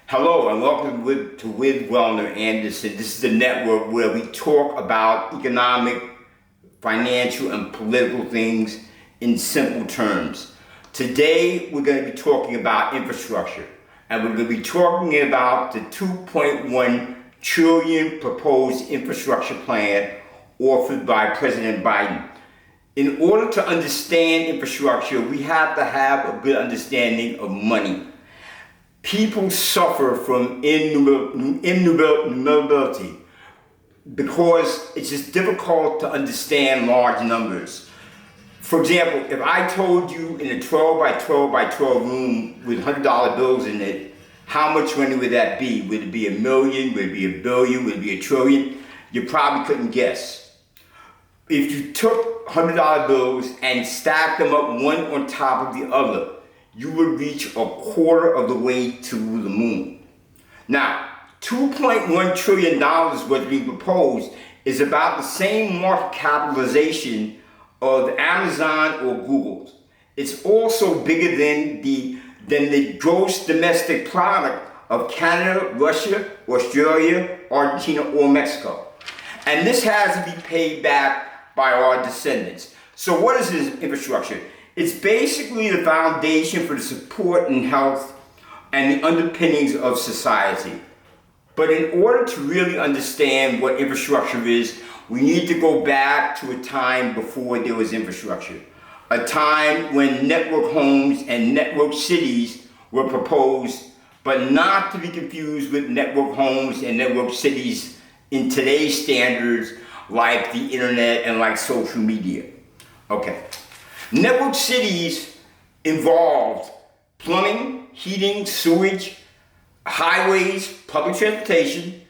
Hello and welcome to With Wellner Anderson. This is the network where we talk about economic, financial, and political things in simple terms. Today we're going to be talking about infrastructure, and we're going to be talking about the 2.1 trillion proposed infrastructure plan offered by President Biden. In order to understand infrastructure, we have to have a good understanding of money. People suffer from innumerability because it's just difficult to understand large numbers. For example, if I told you in a 12 by 12 by 12 room with $100 bills in it, how much money would that be? Would it be a million? Would it be a billion? Would it be a trillion? You probably couldn't guess. If you took $100 bills and stacked them up one on top of the other, you would reach a quarter of the way to the moon. Now, $2.1 trillion what's being proposed is about the same market capitalization of Amazon or Google. It's also bigger than the gross domestic product of Canada, Russia, Australia, Argentina, or Mexico. And this has to be paid back by our descendants. So what is this infrastructure? It's basically the foundation for the support and health and the underpinnings of society. But in order to really understand what infrastructure is, we need to go back to a time before there was infrastructure. A time when network homes and network cities were proposed, but not to be confused with network homes and network cities in today's standards like the internet and like social media. Okay. Network cities involved plumbing, heating, sewage, highways, public transportation,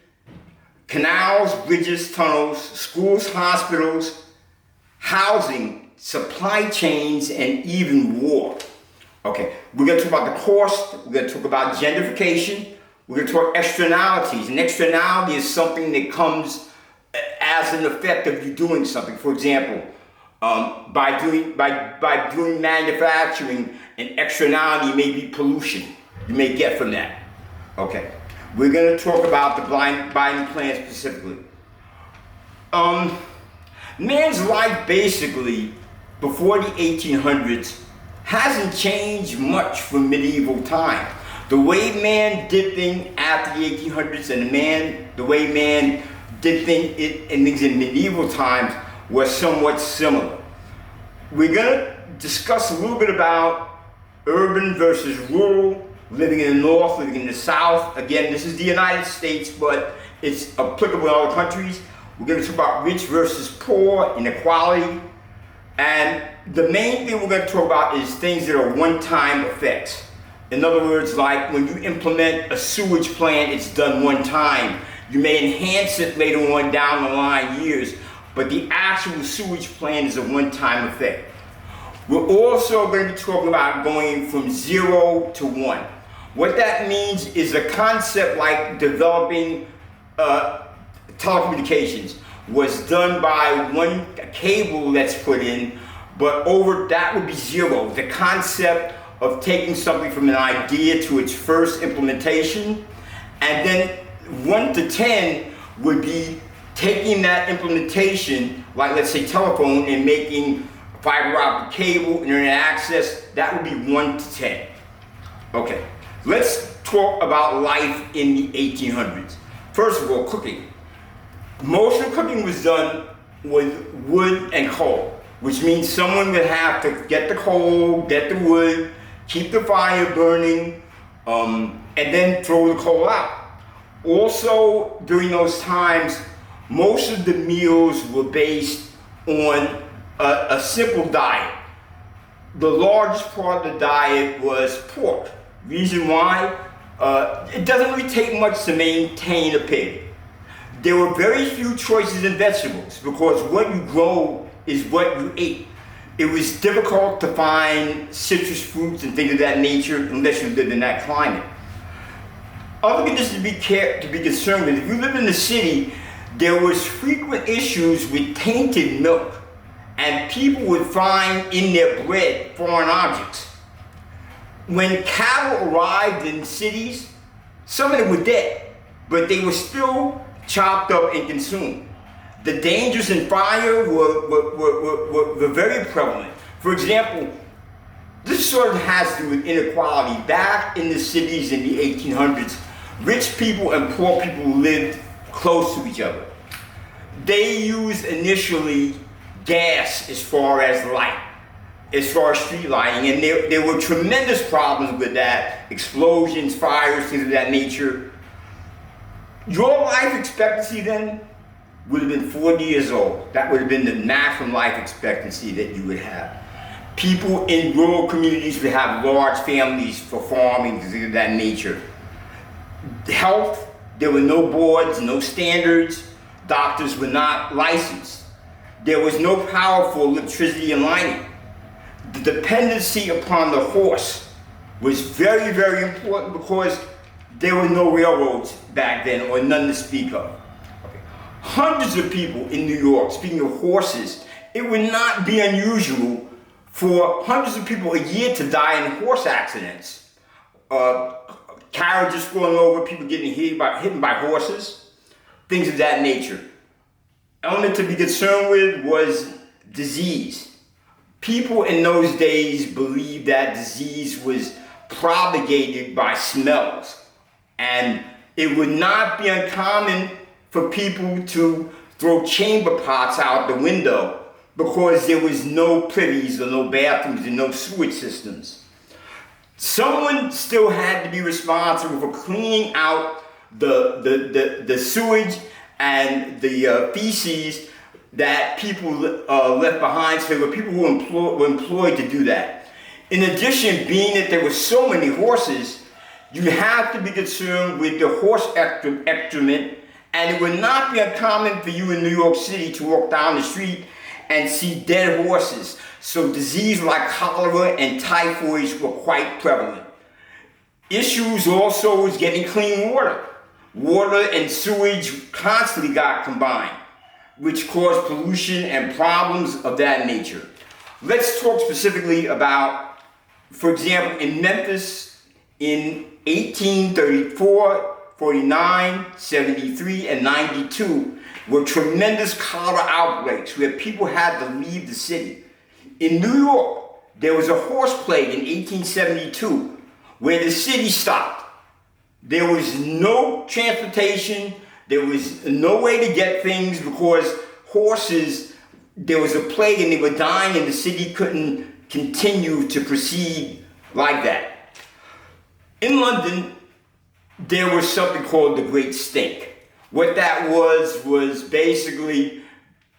canals, bridges, tunnels, schools, hospitals, housing, supply chains, and even war. Okay, we're going to talk about the cost, we're going to talk about gentrification, we're going to talk externalities. An externality is something that comes as an effect of you doing something. For example, by doing manufacturing, an externality may be pollution. You may get from that. Okay, we're going to talk about the Biden plan specifically. Man's life basically before the 1800s hasn't changed much from medieval time. The way man did things after the 1800s and the way man did things in medieval times were somewhat similar. We're going to discuss a little bit about urban versus rural, living in the north, living in the south. Again, this is the United States, but it's applicable in other countries. We're going to talk about rich versus poor, inequality. And the main thing we're going to talk about is things that are one-time effects. In other words, like when you implement a sewage plant, it's done one time. You may enhance it later on down the line, years, but the actual sewage plant is a one-time effect. We're also going to be talking about going from 0 to 1. What that means is a concept like developing telecommunications was done by one cable that's put in, but over that would be 0. The concept of taking something from an idea to its first implementation, and then 1 to 10 would be taking that implementation, like let's say telephone, and making fiber optic cable, internet access. That would be 1 to 10. Okay, let's talk about life in the 1800s. First of all, cooking. Most of the cooking was done with wood and coal, which means someone would have to get the coal, get the wood, keep the fire burning, and then throw the coal out. Also, during those times, most of the meals were based on a simple diet. The largest part of the diet was pork. Reason why? It doesn't really take much to maintain a pig. There were very few choices in vegetables because what you grow is what you ate. It was difficult to find citrus fruits and things of that nature unless you lived in that climate. Other conditions to be concerned with. If you lived in the city, there was frequent issues with tainted milk, and people would find in their bread foreign objects. When cattle arrived in cities, Some of them were dead, but they were still chopped up and consumed. The dangers in fire were very prevalent. For example, this sort of has to do with inequality. Back in the cities in the 1800s, rich people and poor people lived close to each other. They used initially gas as far as light, as far as street lighting, and there were tremendous problems with that. Explosions, fires, things of that nature. Your life expectancy then would have been 40 years old. That would have been the maximum life expectancy that you would have. People in rural communities would have large families for farming, things of that nature. Health, there were no boards, no standards. Doctors were not licensed. There was no power for electricity and lighting. The dependency upon the horse was very, very important because there were no railroads back then, or none to speak of. Okay. Hundreds of people in New York, speaking of horses, it would not be unusual for hundreds of people a year to die in horse accidents. Carriages falling over, people getting hit by horses, things of that nature. Element to be concerned with was disease. People in those days believed that disease was propagated by smells. And it would not be uncommon for people to throw chamber pots out the window because there was no privies or no bathrooms and no sewage systems. Someone still had to be responsible for cleaning out the sewage and the feces that people left behind. So there were people who were employed to do that. In addition, being that there were so many horses, you have to be concerned with the horse excrement, and it would not be uncommon for you in New York City to walk down the street and see dead horses. So disease like cholera and typhoid were quite prevalent. Issues also was getting clean water. Water and sewage constantly got combined, which caused pollution and problems of that nature. Let's talk specifically about, for example, in Memphis in 1834, 49, 73, and 92 were tremendous cholera outbreaks where people had to leave the city. In New York, there was a horse plague in 1872 where the city stopped. There was no transportation, there was no way to get things because horses, there was a plague and they were dying and the city couldn't continue to proceed like that. In London, there was something called the Great Stink. What that was basically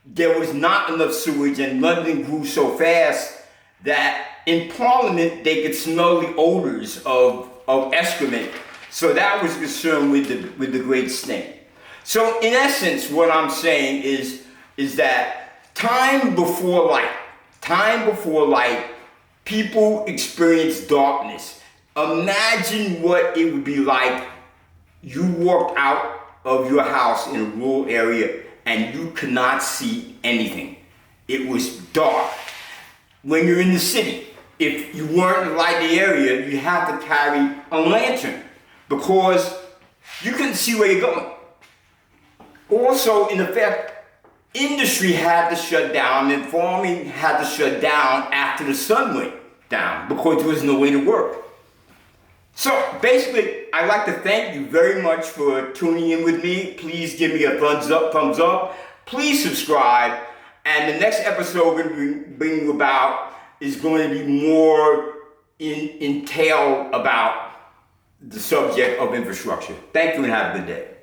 there was not enough sewage and London grew so fast that in Parliament they could smell the odors of excrement. So that was concerned with the Great Stink. So in essence, what I'm saying is that time before light, people experienced darkness. Imagine what it would be like you walked out of your house in a rural area and you could not see anything. It was dark. When you're in the city, if you weren't in light the area, you had to carry a lantern because you couldn't see where you're going. Also, in effect, industry had to shut down and farming had to shut down after the sun went down because there was no way to work. So basically, I'd like to thank you very much for tuning in with me. Please give me a thumbs up. Please subscribe. And the next episode we're going to bring you about is going to be more entailed about the subject of infrastructure. Thank you and have a good day.